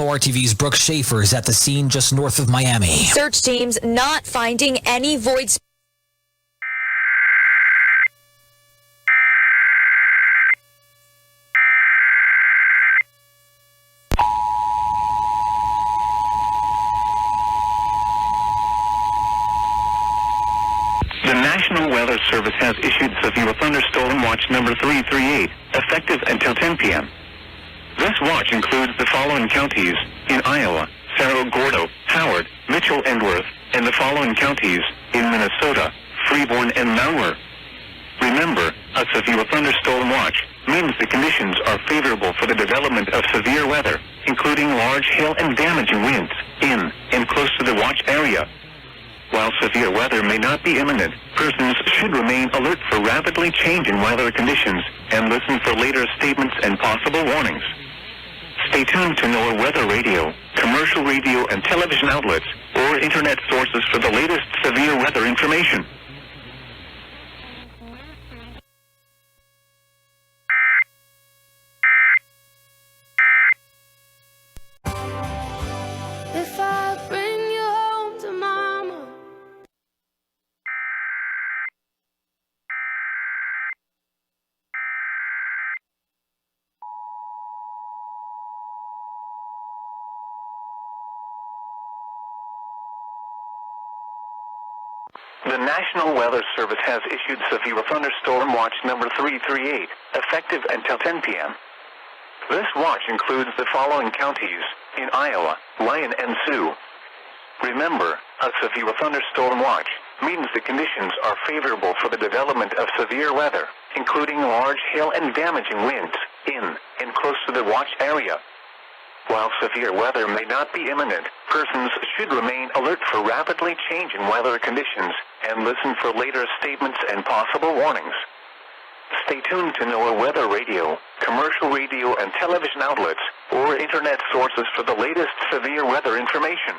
4 TV's Brooke Schaefer is at the scene just north of Miami. Search teams not finding any void. The National Weather Service has issued severe thunderstorm watch number 338, effective until 10 p.m. This watch includes the following counties in Iowa: Cerro Gordo, Howard, Mitchell, and Worth, and the following counties in Minnesota: Freeborn and Malware. Remember, a severe thunderstorm watch means the conditions are favorable for the development of severe weather, including large hail and damaging winds in and close to the watch area. While severe weather may not be imminent, persons should remain alert for rapidly changing weather conditions and listen for later statements and possible warnings. Stay tuned to NOAA weather radio, commercial radio and television outlets, or internet sources for the latest severe weather information. If I bring you home to mama. The National Weather Service has issued severe thunderstorm watch number 338, effective until 10 p.m. This watch includes the following counties in Iowa: Lyon and Sioux. Remember, a severe thunderstorm watch means the conditions are favorable for the development of severe weather, including large hail and damaging winds in and close to the watch area. While severe weather may not be imminent, persons should remain alert for rapidly changing weather conditions and listen for later statements and possible warnings. Stay tuned to NOAA weather radio, commercial radio and television outlets, or internet sources for the latest severe weather information.